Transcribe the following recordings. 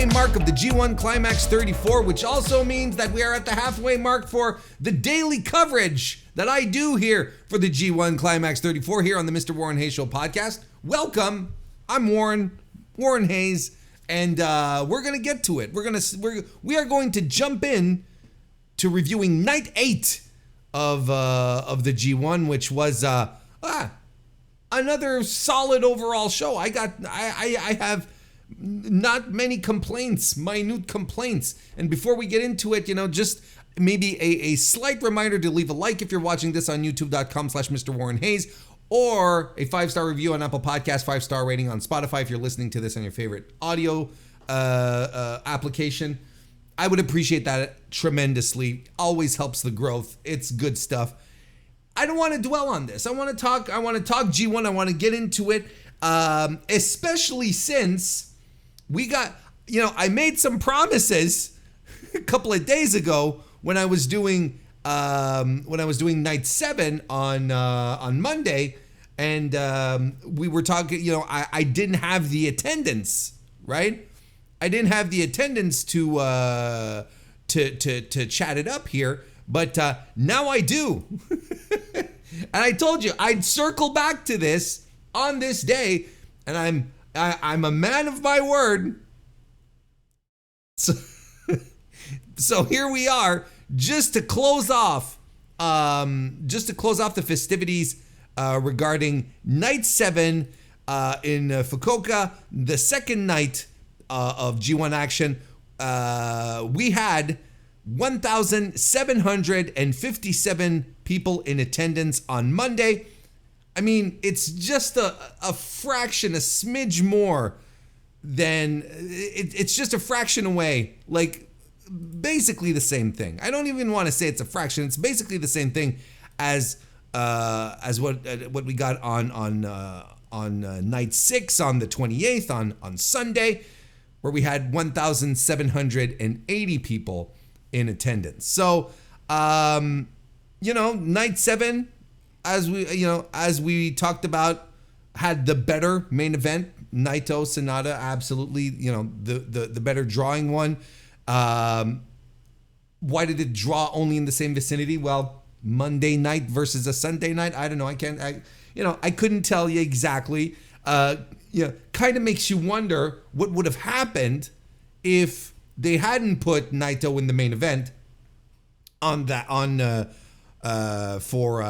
halfway mark of the G1 CLIMAX 34, which also means that we are at the halfway mark for the daily coverage that I do here for the G1 CLIMAX 34 here on the Mr. Warren Hayes Show podcast. Welcome. I'm Warren Hayes, and we're gonna get to it. We are going to jump in to reviewing night 8 of the G1, which was another solid overall show. I have not many complaints, minute complaints. And before we get into it, just maybe a slight reminder to leave a like if you're watching this on youtube.com/MrWarrenHayes, or a 5-star review on Apple Podcasts, 5-star rating on Spotify if you're listening to this on your favorite audio application. I would appreciate that tremendously. Always helps the growth. It's good stuff. I don't want to dwell on this. I want to talk G1. I want to get into it, especially since we got, I made some promises a couple of days ago when I was doing night 7 on Monday, and we were talking. I didn't have the attendance, right? I didn't have the attendance to chat it up here, but now I do. And I told you I'd circle back to this on this day, and I'm a man of my word. So here we are, just to close off the festivities regarding night 7 in Fukuoka, the second night of G1 action. We had 1,757 people in attendance on Monday. I mean, it's just a fraction, a smidge more than, it's just a fraction away. Like, basically the same thing. I don't even want to say it's a fraction. It's basically the same thing as what we got on night 6 on the 28th on Sunday, where we had 1,780 people in attendance. So, night 7, as we talked about, had the better main event. Naito Sonata, absolutely, the better drawing one. Why did it draw only in the same vicinity? Well, Monday night versus a Sunday night, I don't know. I couldn't tell you exactly. Kind of makes you wonder what would have happened if they hadn't put Naito in the main event for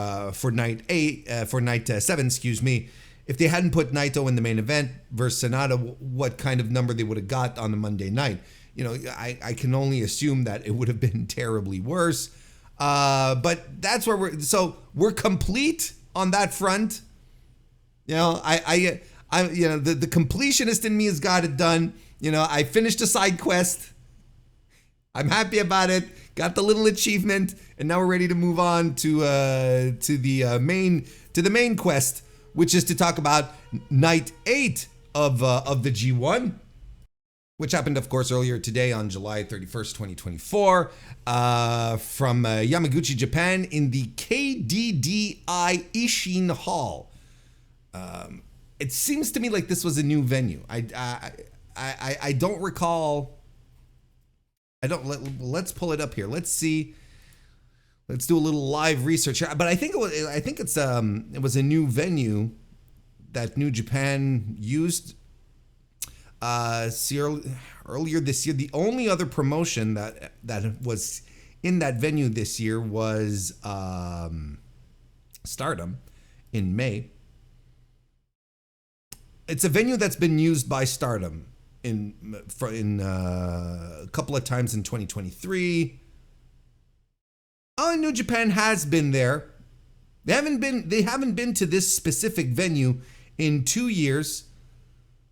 night 7, excuse me. If they hadn't put Naito in the main event versus Sonata, what kind of number they would have got on the Monday night? I can only assume that it would have been terribly worse. But that's where we're complete on that front. The completionist in me has got it done. I finished a side quest. I'm happy about it. Got the little achievement, and now we're ready to move on to the main quest, which is to talk about night 8 of the G1, which happened, of course, earlier today on July 31st, 2024, from Yamaguchi, Japan, in the KDDI Ishin Hall. It seems to me like this was a new venue. I don't recall. Let's pull it up here. Let's see. Let's do a little live research here. But I think it was a new venue that New Japan used earlier this year. The only other promotion that was in that venue this year was Stardom in May. It's a venue that's been used by Stardom in a couple of times in 2023. New Japan has been there. They haven't been to this specific venue in 2 years.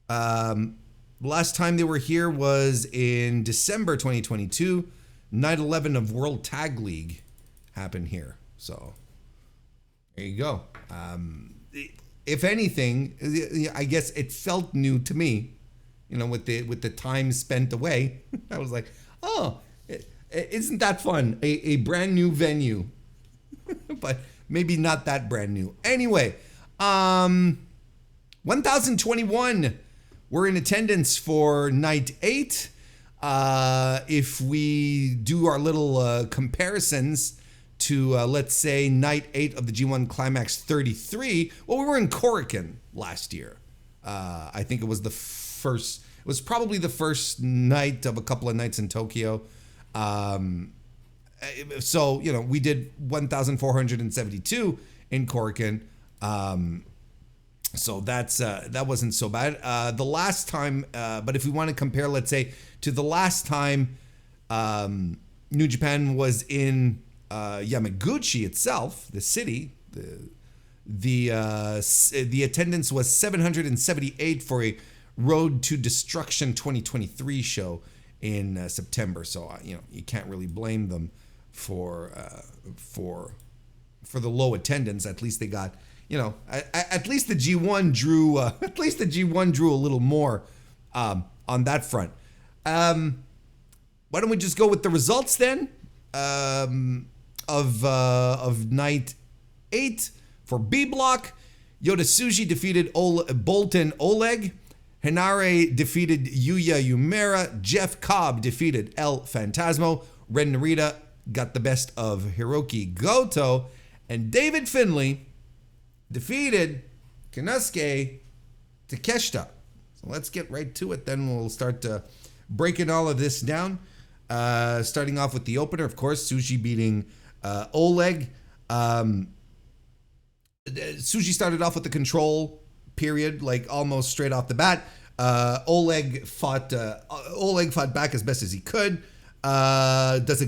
Last time they were here was in December 2022. Night 11 of World Tag League happened here. So there you go. If anything, I guess it felt new to me, with the time spent away. I was like, oh, isn't that fun? A brand new venue, but maybe not that brand new. Anyway, 1,021 were in attendance for night 8. If we do our little comparisons to, let's say, night 8 of the G1 CLIMAX 33, well, we were in Korakuen last year. I think it was probably the first night of a couple of nights in Tokyo. So, we did 1,472 in Korakuen. So that wasn't so bad. The last time, but if we want to compare, let's say, to the last time New Japan was in Yamaguchi itself, the city, the attendance was 778 for a Road to Destruction 2023 show in September. So you can't really blame them for the low attendance. At least they got, at least the G1 drew a little more on that front. Why don't we just go with the results then of night 8 for B block? Yota Tsuji defeated Boltin Oleg. HENARE defeated Yuya Uemura. Jeff Cobb defeated El Phantasmo. Ren Narita got the best of Hirooki Goto. And David Finlay defeated Konosuke Takeshita. So let's get right to it. Then we'll start breaking all of this down. Starting off with the opener, of course, Tsuji beating Oleg. Tsuji started off with the control period, like almost straight off the bat. Oleg fought back as best as he could. Does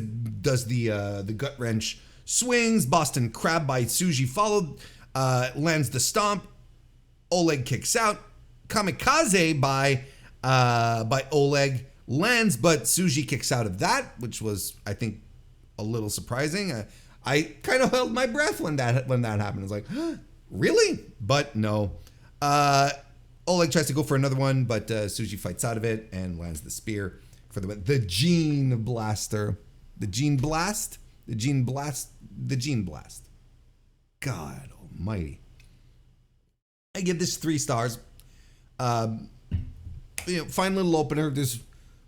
the gut wrench swings. Boston Crab by Tsuji followed. Lands the stomp. Oleg kicks out. Kamikaze by Oleg lands, but Tsuji kicks out of that, which was, I think, a little surprising. I kind of held my breath when that happened. It's like, huh, really? But no. Oleg tries to go for another one, but Tsuji fights out of it and lands the spear for the Gene Blaster. The Gene Blast? The Gene Blast. The Gene Blast. God almighty. I give this 3 stars. Fine little opener. There's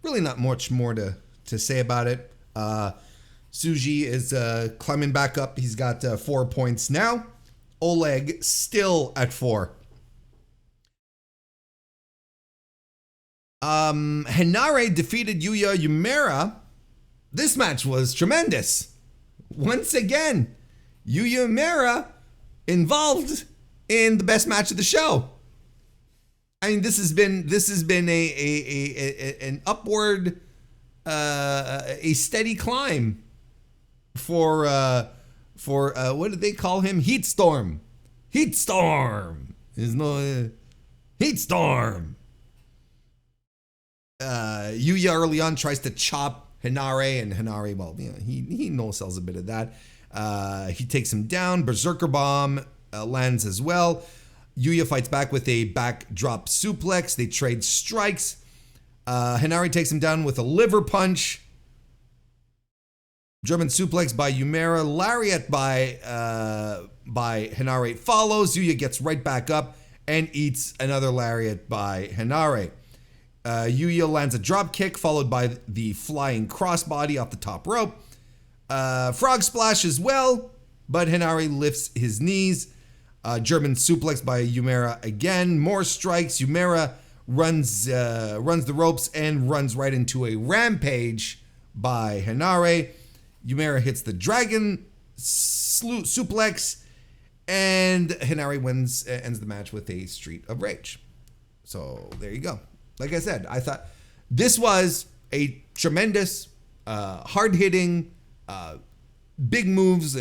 really not much more to say about it. Tsuji is climbing back up. He's got 4 points now. Oleg still at 4. HENARE defeated Yuya Uemura. This match was tremendous. Once again, Yuya Uemura involved in the best match of the show. I mean, this has been an upward, a steady climb for what did they call him? Heatstorm. There's no Heatstorm. Yuya early on tries to chop HENARE, and HENARE, well, he no-sells a bit of that. He takes him down. Berserker Bomb lands as well. Yuya fights back with a backdrop suplex. They trade strikes. HENARE takes him down with a liver punch. German suplex by Uemura. Lariat by HENARE follows. Yuya gets right back up and eats another lariat by HENARE. Yuya lands a drop kick followed by the flying crossbody off the top rope. Frog splash as well, but HENARE lifts his knees. German suplex by Uemura again. More strikes. Uemura runs the ropes and runs right into a rampage by HENARE. Uemura hits the dragon suplex, and HENARE ends the match with a Street of Rage. So there you go. Like I said, I thought this was a tremendous, hard-hitting, big moves,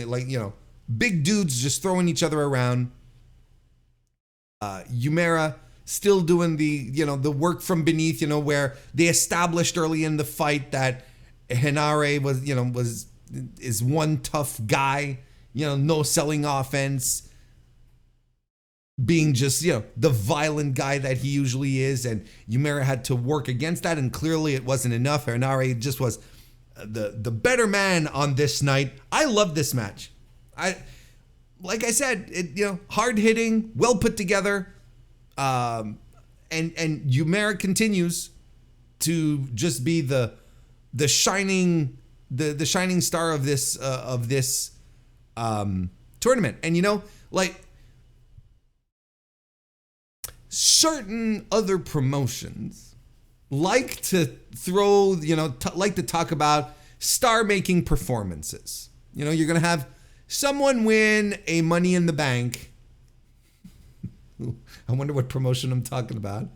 big dudes just throwing each other around. Uemura still doing the work from beneath, where they established early in the fight that HENARE is one tough guy, no selling offense, being just, the violent guy that he usually is, and Uemura had to work against that, and clearly it wasn't enough. HENARE just was the better man on this night. I love this match. Like I said, hard hitting, well put together, and Uemura continues to just be the the shining star of this tournament. And you know, like certain other promotions like to throw, you know, like to talk about star-making performances. You know, you're gonna have someone win a Money in the Bank. I wonder what promotion I'm talking about.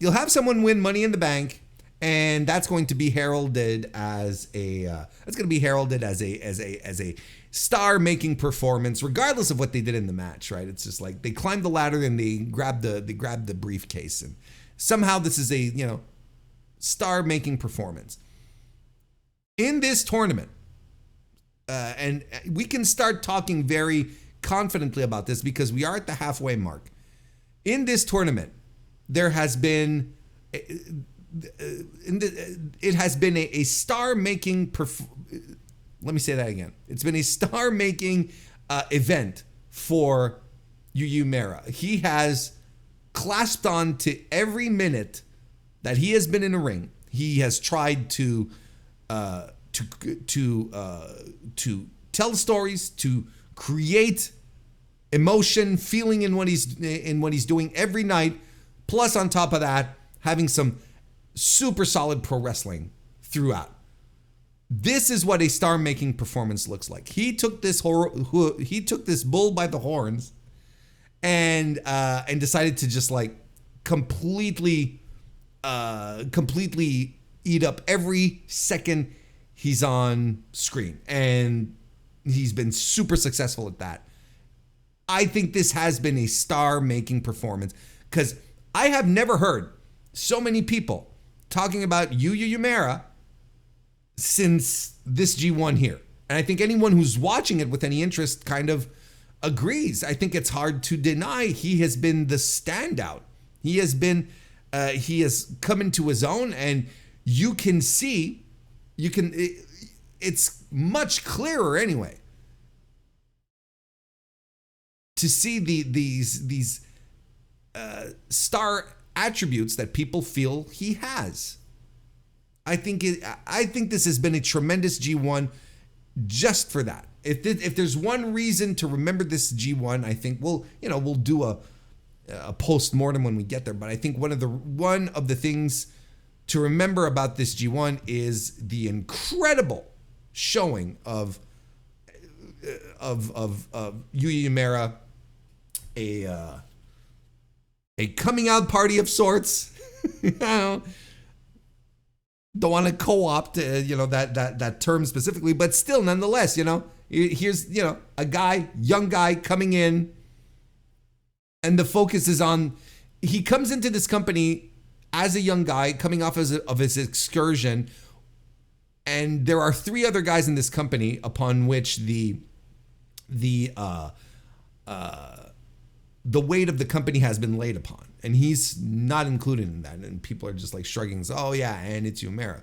You'll have someone win Money in the Bank, and that's going to be heralded as a star-making performance, regardless of what they did in the match, right? It's just like they climbed the ladder and they grabbed the briefcase, and somehow this is a, you know, star-making performance in this tournament. And we can start talking very confidently about this because we are at the halfway mark. In this tournament, there has been it has been a star-making let me say that again. It's been a star-making event for Uemura. He has clasped on to every minute that he has been in a ring. He has tried to tell stories, to create emotion, feeling in what he's doing every night. Plus, on top of that, having some super solid pro wrestling throughout. This is what a star-making performance looks like. He took this bull by the horns and decided to just like completely eat up every second he's on screen, and he's been super successful at that. I think this has been a star-making performance because I have never heard so many people talking about Uemura since this G1 here. And I think anyone who's watching it with any interest kind of agrees. I think it's hard to deny he has been the standout. He has come into his own, and you can see, it's much clearer anyway to see these star attributes that people feel he has. I think this has been a tremendous G1 just for that. If there's one reason to remember this G1, I think we'll do a post-mortem when we get there. But I think one of the things to remember about this G1 is the incredible showing of Uemura, a coming out party of sorts. You know, don't want to co-opt that term specifically, but still, nonetheless, you know, here's, you know, young guy coming in, and the focus is on, he comes into this company as a young guy coming off of his excursion, and there are three other guys in this company upon which the weight of the company has been laid upon, and he's not included in that. And people are just like shrugging, oh yeah, and it's Uemura.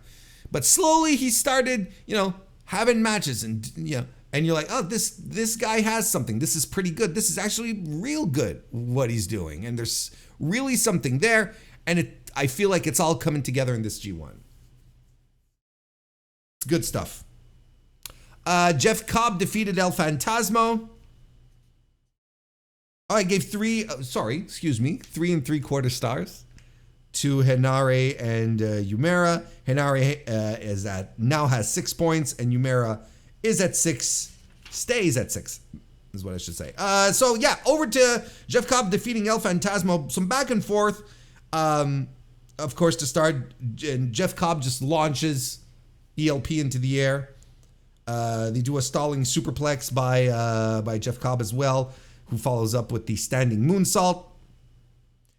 But slowly he started, you know, having matches, and you know, and you're like, oh, this guy has something. This is pretty good. This is actually real good what he's doing, and there's really something there. And I feel like it's all coming together in this G1. It's good stuff. Jeff Cobb defeated El Phantasmo. I gave 3 and 3/4 stars to HENARE and Uemura. HENARE now has 6 points, and Uemura is at 6, stays at 6, is what I should say. So yeah, over to Jeff Cobb defeating El Phantasmo. Some back and forth. Of course, to start, and Jeff Cobb just launches ELP into the air. They do a stalling superplex by Jeff Cobb as well, who follows up with the standing moonsault.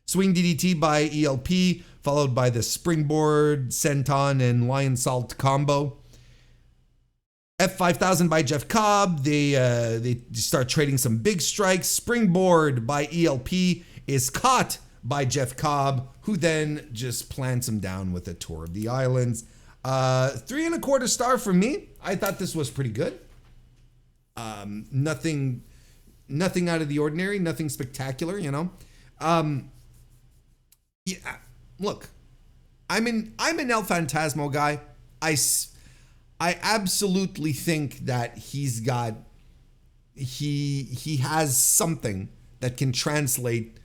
Swing DDT by ELP, followed by the springboard, senton, and lion salt combo. F5000 by Jeff Cobb. They start trading some big strikes. Springboard by ELP is caught by Jeff Cobb, who then just plants him down with a tour of the islands. 3 1/4 star for me. I thought this was pretty good. Nothing out of the ordinary, nothing spectacular, you know. Yeah, look, I'm an El Phantasmo guy. I absolutely think that he has something that can translate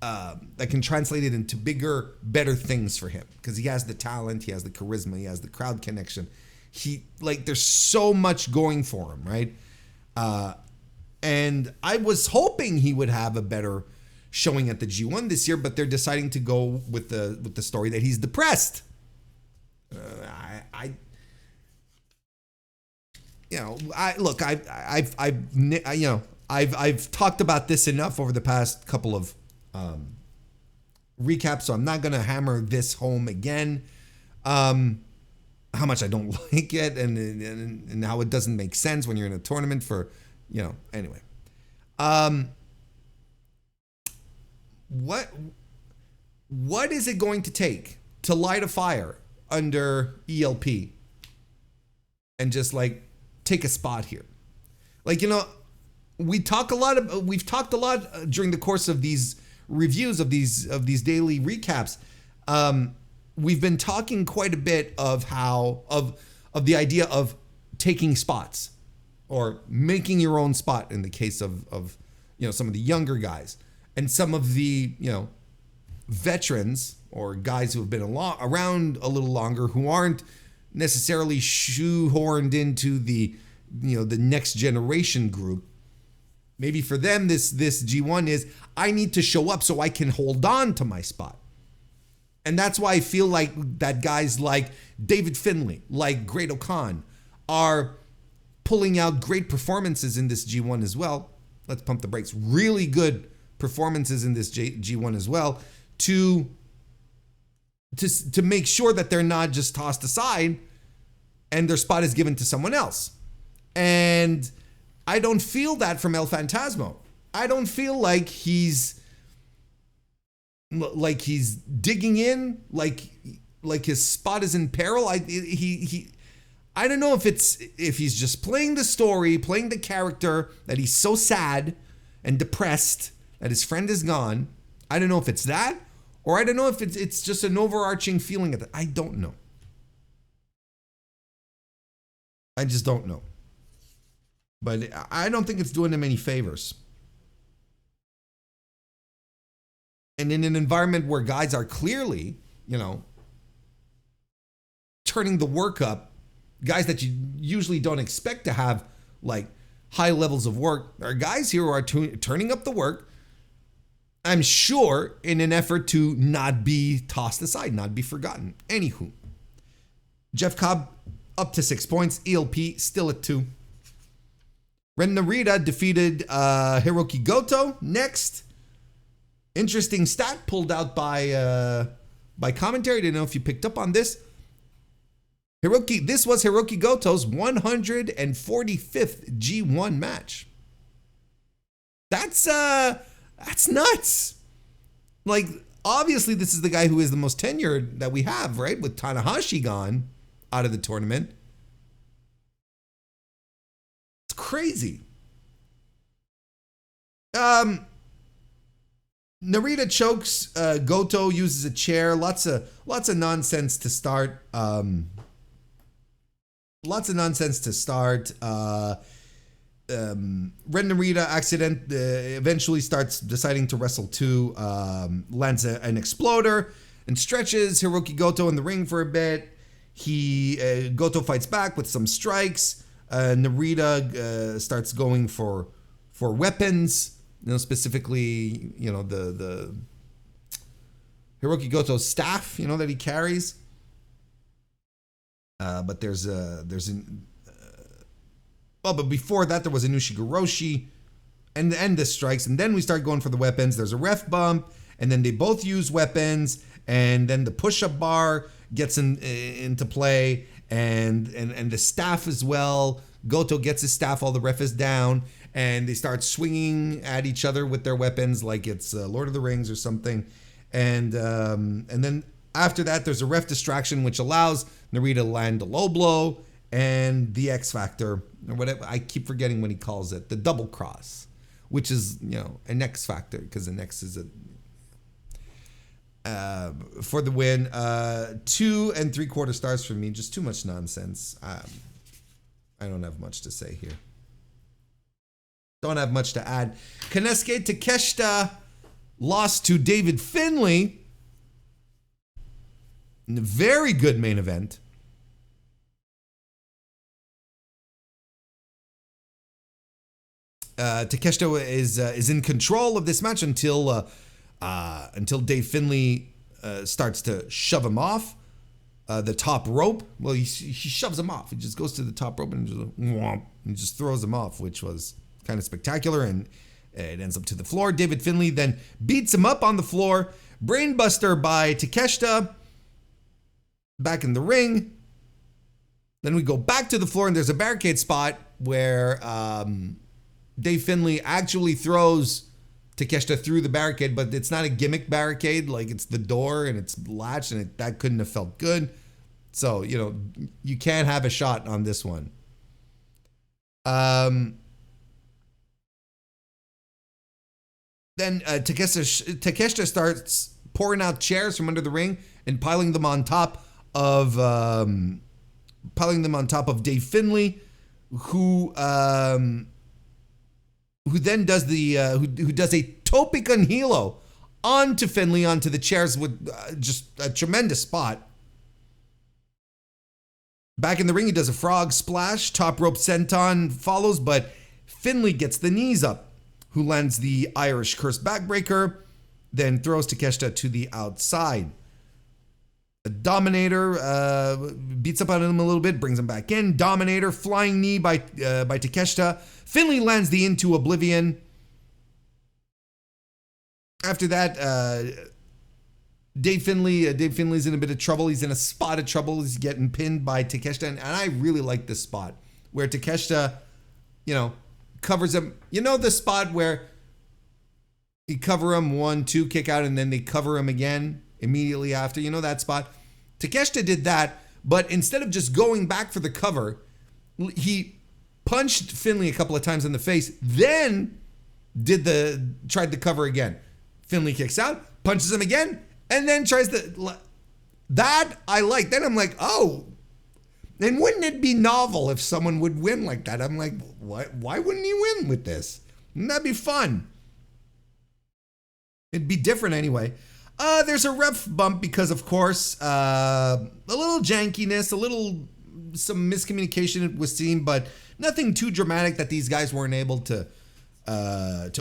it into bigger, better things for him, because he has the talent, he has the charisma, he has the crowd connection. There's so much going for him, right? And I was hoping he would have a better showing at the G1 this year, but they're deciding to go with the story that he's depressed. I've talked about this enough over the past couple of recaps, so I'm not gonna hammer this home again. How much I don't like it, and how it doesn't make sense when you're in a tournament for, anyway. What is it going to take to light a fire under ELP and just take a spot here? We've talked a lot during the course of these reviews of these daily recaps. We've been talking quite a bit of the idea of taking spots or making your own spot in the case of some of the younger guys, and some of the veterans or guys who have been around a little longer, who aren't necessarily shoehorned into the next generation group. Maybe for them this G1 is, I need to show up so I can hold on to my spot. And that's why I feel like that guys like David Finlay, like Great Khan, are pulling out great performances in this G1 as well. Let's pump the brakes. Really good performances in this G1 as well, to make sure that they're not just tossed aside and their spot is given to someone else. And I don't feel that from El Phantasmo. I don't feel like he's digging in, like his spot is in peril. I don't know if he's just playing the story, playing the character, that he's so sad and depressed that his friend is gone. I don't know if it's that, or I don't know if it's just an overarching feeling of that. I don't know. I just don't know. But I don't think it's doing him any favors. And in an environment where guys are clearly, turning the work up, guys that you usually don't expect to have high levels of work, there are guys here who are turning up the work, I'm sure, in an effort to not be tossed aside, not be forgotten. Anywho, Jeff Cobb up to 6 points, ELP still at 2. Ren Narita defeated Hirooki Goto next. Interesting stat pulled out by commentary. Didn't know if you picked up on this. This was Hirooki Goto's 145th G1 match. That's nuts. Obviously this is the guy who is the most tenured that we have, right? With Tanahashi gone out of the tournament. It's crazy. Narita chokes, Goto uses a chair, lots of nonsense to start. Ren Narita eventually starts deciding to wrestle too, lands an exploder and stretches Hirooki Goto in the ring for a bit. Goto fights back with some strikes. Narita starts going for weapons. Specifically, the Hirooki Goto's staff, that he carries. But but before that, there was a Nushigoroshi and the strikes. And then we start going for the weapons. There's a ref bump, and then they both use weapons. And then the push-up bar gets into play, and the staff as well. Goto gets his staff, all the ref is down, and they start swinging at each other with their weapons like it's Lord of the Rings or something. And then after that, there's a ref distraction, which allows Narita to land a low blow and the X Factor, or whatever. I keep forgetting what he calls it, the double cross, which is, an X Factor, because an X is for the win. 2 3/4 stars for me. Just too much nonsense. I don't have much to say here. Don't have much to add. Konosuke Takeshita lost to David Finlay. In a very good main event. Takeshita is in control of this match until Dave Finlay starts to shove him off the top rope. Well, he shoves him off. He just goes to the top rope and just throws him off, which was kind of spectacular, and it ends up to the floor. David Finlay then beats him up on the floor. Brainbuster by Takeshita. Back in the ring. Then we go back to the floor, and there's a barricade spot where Dave Finlay actually throws Takeshita through the barricade, but it's not a gimmick barricade. Like, it's the door and it's latched, and that couldn't have felt good. So, you know, you can't have a shot on this one. Then Takeshita starts pouring out chairs from under the ring and piling them on top of Dave Finlay, who then does who does a tope con hilo onto Finlay, onto the chairs with just a tremendous spot. Back in the ring, he does a frog splash. Top rope senton follows, but Finlay gets the knees up, who lands the Irish curse backbreaker, then throws Takeshita to the outside. A Dominator beats up on him a little bit, brings him back in. Dominator, flying knee by Takeshita. Finlay lands the into oblivion. After that, Dave Finlay's in a bit of trouble. He's in a spot of trouble. He's getting pinned by Takeshita, and I really like this spot where Takeshita, you know, covers him. You know the spot where you cover him 1, 2, kick out, and then they cover him again immediately after. You know that spot? Takeshita did that, but instead of just going back for the cover, he punched Finlay a couple of times in the face, then tried the cover again. Finlay kicks out, punches him again, and then tries that I like. Then I'm like, oh, then wouldn't it be novel if someone would win like that? I'm like, why wouldn't he win with this? Wouldn't that be fun? It'd be different anyway. There's a ref bump because, of course, a little jankiness, some miscommunication was seen, but nothing too dramatic that these guys weren't able to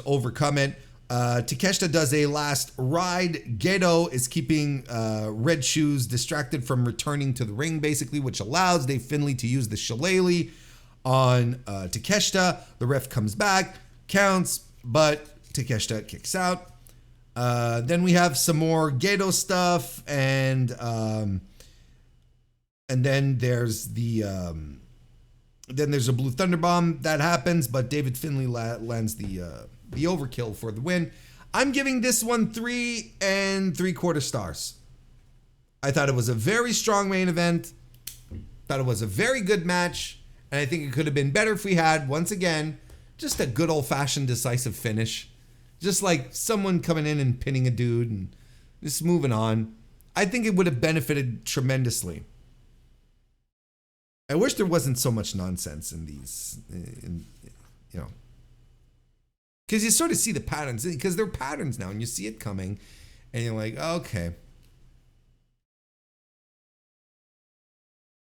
overcome it. Takeshita does a last ride. Goto is keeping Red Shoes distracted from returning to the ring, basically, which allows Dave Finlay to use the shillelagh on Takeshita. The ref comes back, counts, but Takeshita kicks out. Then we have some more Goto stuff, and then there's a Blue Thunder Bomb that happens, but David Finlay lands the overkill for the win. I'm giving this one 3 3/4 stars. I thought it was a very strong main event. Thought it was a very good match, and I think it could have been better if we had, once again, just a good old-fashioned decisive finish. Just like someone coming in and pinning a dude and just moving on. I think it would have benefited tremendously. I wish there wasn't so much nonsense in these, you know. Because you sort of see the patterns, because they're patterns now, and you see it coming, and you're like, okay.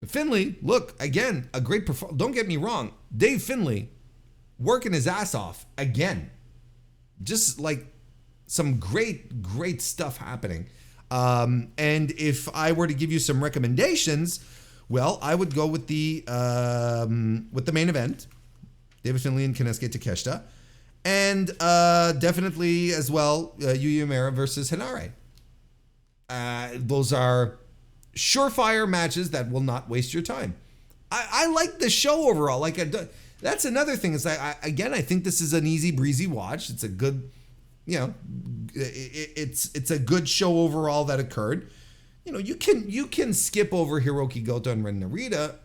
Finlay, look, again, a great performance. Don't get me wrong. Dave Finlay working his ass off again. Just like some great stuff happening. And if I were to give you some recommendations, well, I would go with the main event, David Finlay and Konosuke Takeshita, and definitely as well Uemura versus HENARE. Those are surefire matches that will not waste your time. I like the show overall. That's another thing. Is I think this is an easy breezy watch. It's a good, you know, it's a good show overall that occurred. You know, you can skip over Hirooki, Goto, and Narita.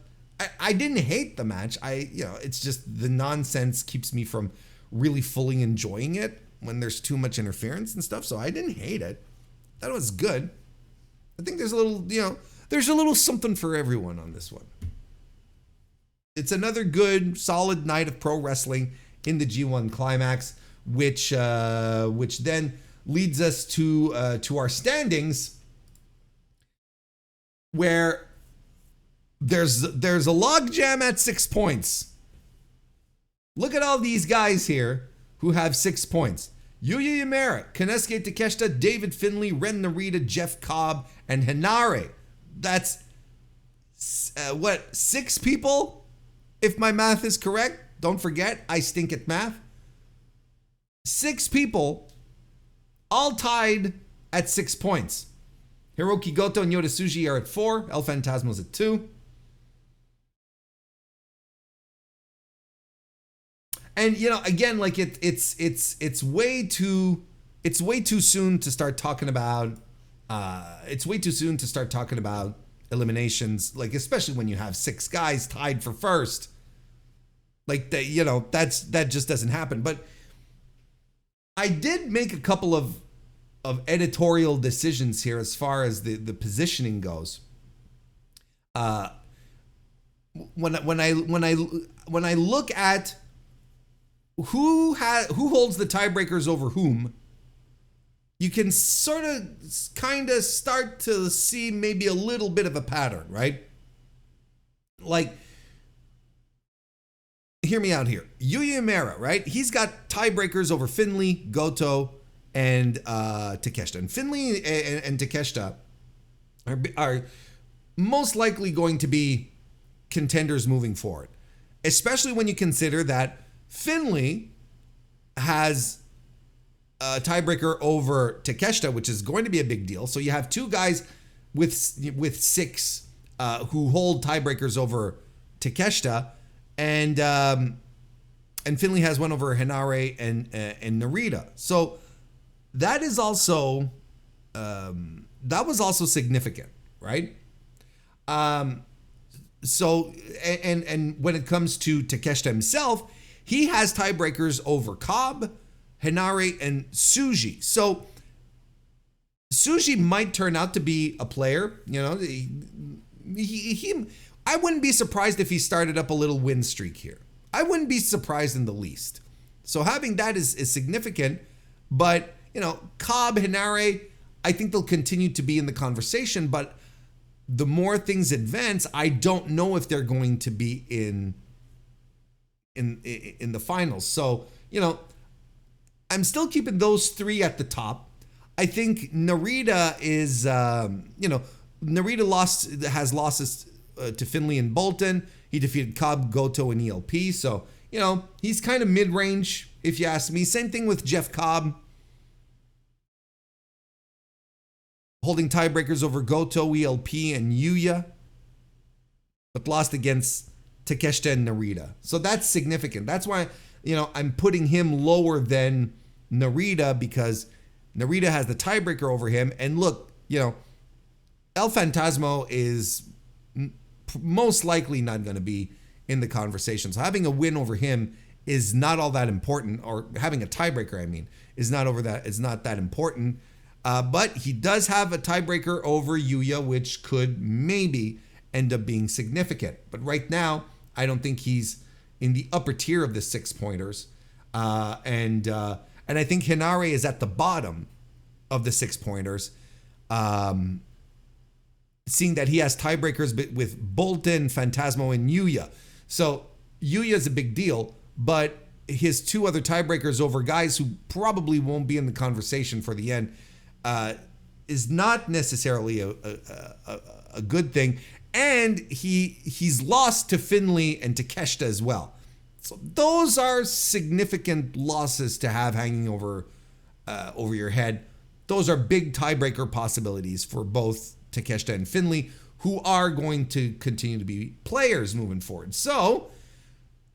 I didn't hate the match. It's just the nonsense keeps me from really fully enjoying it when there's too much interference and stuff. So I didn't hate it. That was good. I think there's a little, there's a little something for everyone on this one. It's another good, solid night of pro wrestling in the G1 Climax, which then leads us to our standings, where there's a logjam at 6 points. Look at all these guys here who have 6 points. Yuya Uemura, Konosuke Takeshita, David Finlay, Ren Narita, Jeff Cobb, and HENARE. That's 6 people? If my math is correct, don't forget, I stink at math. 6 people, all tied at 6 points. Hirooki, Goto, and Yota Tsuji are at 4. El Phantasmo's at 2. And again, like it's way too soon to start talking about. It's way too soon to start talking about eliminations, like especially when you have 6 guys tied for first. Like that just doesn't happen. But I did make a couple of editorial decisions here as far as the positioning goes. When I look at who holds the tiebreakers over whom, you can kind of start to see maybe a little bit of a pattern, right? Like, hear me out here. Yuya Uemura, right? He's got tiebreakers over Finlay, Goto, and Takeshita. And Finlay and Takeshita are most likely going to be contenders moving forward, especially when you consider that Finlay has a tiebreaker over Takeshita, which is going to be a big deal. So you have 2 guys with 6 who hold tiebreakers over Takeshita, and Finlay has one over HENARE and Narita. So that is also that was also significant, right? So and when it comes to Takeshita himself, he has tiebreakers over Cobb, HENARE, and Tsuji. So Tsuji might turn out to be a player. I wouldn't be surprised if he started up a little win streak here. I wouldn't be surprised in the least. So having that is significant. But Cobb, HENARE, I think they'll continue to be in the conversation. But the more things advance, I don't know if they're going to be in the finals. So, I'm still keeping those 3 at the top. I think Narita is, Narita has losses to Finlay and Boltin. He defeated Cobb, Goto, and ELP. So, he's kind of mid-range, if you ask me. Same thing with Jeff Cobb, holding tiebreakers over Goto, ELP, and Yuya, but lost against Takeshita and Narita. So that's significant. That's why, I'm putting him lower than Narita, because Narita has the tiebreaker over him. And look, El Phantasmo is most likely not going to be in the conversation. So having a win over him is not all that important, or having a tiebreaker, is not that important. But he does have a tiebreaker over Yuya, which could maybe end up being significant. But right now, I don't think he's in the upper tier of the 6-pointers. And I think HENARE is at the bottom of the 6-pointers. Seeing that he has tiebreakers with Boltin, Phantasmo, and Yuya. So Yuya is a big deal, but his 2 other tiebreakers over guys who probably won't be in the conversation for the end is not necessarily a good thing. And he's lost to Finlay and Takeshita as well. So those are significant losses to have hanging over your head. Those are big tiebreaker possibilities for both Takeshita and Finlay, who are going to continue to be players moving forward. So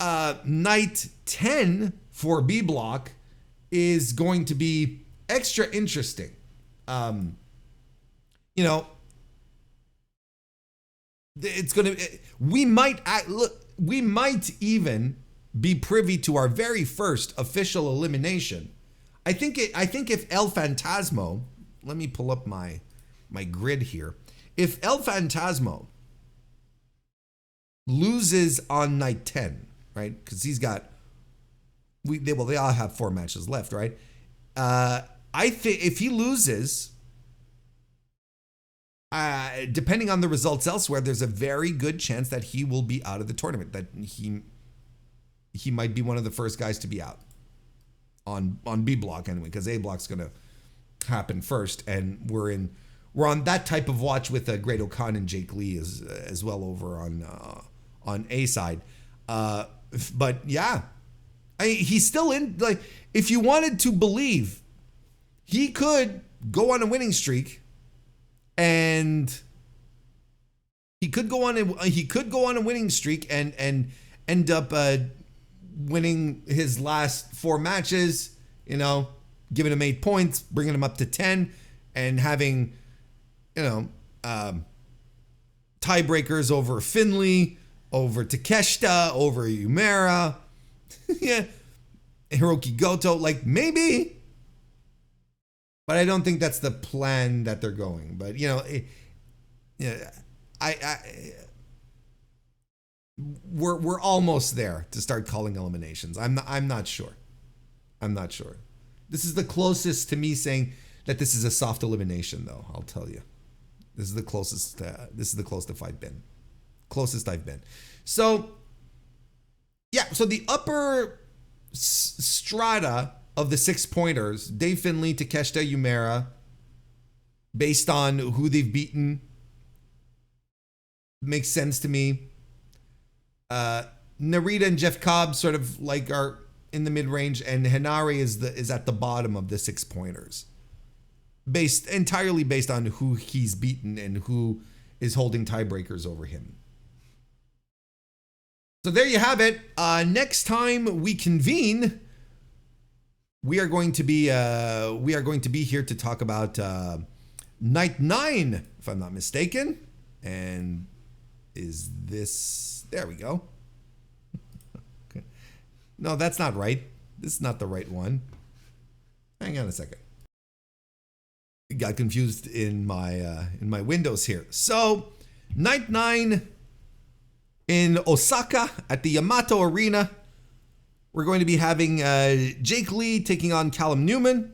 night 10 for B block is going to be extra interesting. It's going to, we might even be privy to our very first official elimination. I think if El Phantasmo let me pull up my grid here. If El Phantasmo loses on night 10, right? Because he's got they all have 4 matches left, right? I think if he loses, depending on the results elsewhere, there's a very good chance that he will be out of the tournament. That he might be one of the first guys to be out on B block anyway, because A block's gonna happen first, and we're on that type of watch with Great Okan and Jake Lee as well over on A side. But yeah, he's still in. Like, if you wanted to believe, he could go on a winning streak, and he could go on a winning streak and end up winning his last 4 matches. You know, giving him 8 points, bringing him up to 10, and having, you know, tiebreakers over Finlay, over Takeshita, over Uemura, yeah, Hirooki Goto, like maybe. But I don't think that's the plan that they're going. But you know, we're almost there to start calling eliminations. I'm not sure. I'm not sure. This is the closest to me saying that this is a soft elimination, though. I'll tell you, this is the closest. This is the closest I've been. Closest I've been. So yeah. So the upper strata of the 6 pointers, Dave Finlay, Takeshita, Uemura, based on who they've beaten, makes sense to me. Narita and Jeff Cobb sort of like are in the mid-range, and HENARE is at the bottom of the 6 pointers, entirely based on who he's beaten and who is holding tiebreakers over him. So there you have it. Next time we convene, we are going to be here to talk about night 9, if I'm not mistaken. And is this? There we go. Okay. No, that's not right. This is not the right one. Hang on a second. Got confused in my windows here. So night 9 in Osaka at the Yamato Arena. We're going to be having Jake Lee taking on Callum Newman,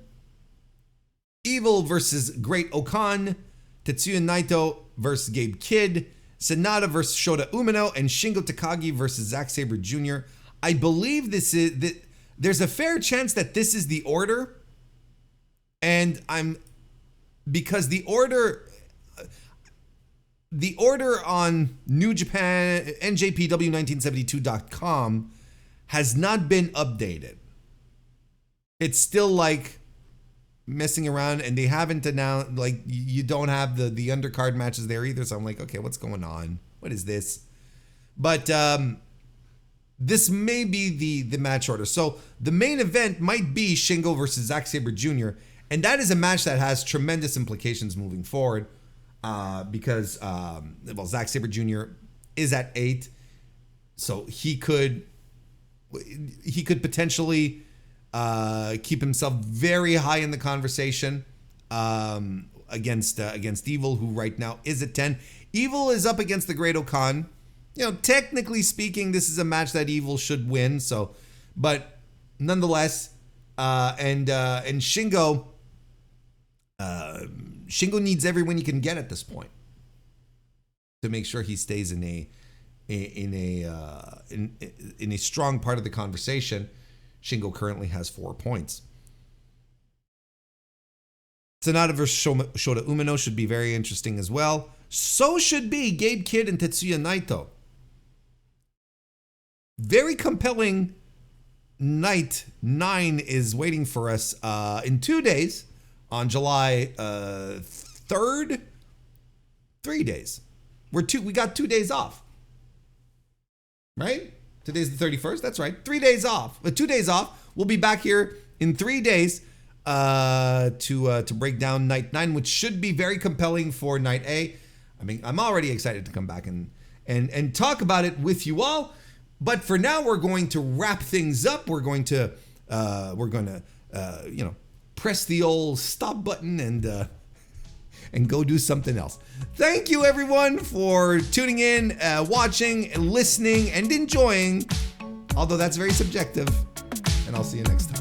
Evil versus Great Okan, Tetsuya Naito versus Gabe Kidd, Sanada versus Shota Umino, and Shingo Takagi versus Zack Sabre Jr. I believe there's a fair chance that this is the order, and because the order on New Japan NJPW1972.com has not been updated. It's still like messing around, and they haven't announced, like, you don't have the undercard matches there either. So I'm like, okay, what's going on? What is this? But this may be the match order. So the main event might be Shingo versus Zack Sabre Jr., and that is a match that has tremendous implications moving forward, because Zack Sabre Jr. is at 8, so he could potentially keep himself very high in the conversation against Evil, who right now is at 10. Evil is up against the Great Okan. You know, technically speaking, this is a match that Evil should win. So, but nonetheless, and Shingo needs every win he can get at this point to make sure he stays in a strong part of the conversation. Shingo currently has 4 points. Sanada versus Shota Umino should be very interesting as well. So should be Gabe Kidd and Tetsuya Naito. Very compelling night 9 is waiting for us in 2 days on July 3rd. 3 days. We got 2 days off. Right? Today's the 31st. That's right. 3 days off. 2 days off. We'll be back here in 3 days to break down night 9, which should be very compelling for night A. I mean, I'm already excited to come back and talk about it with you all. But for now, we're going to wrap things up. We're going to press the old stop button and go do something else. Thank you everyone for tuning in, watching, listening, and enjoying, although that's very subjective, and I'll see you next time.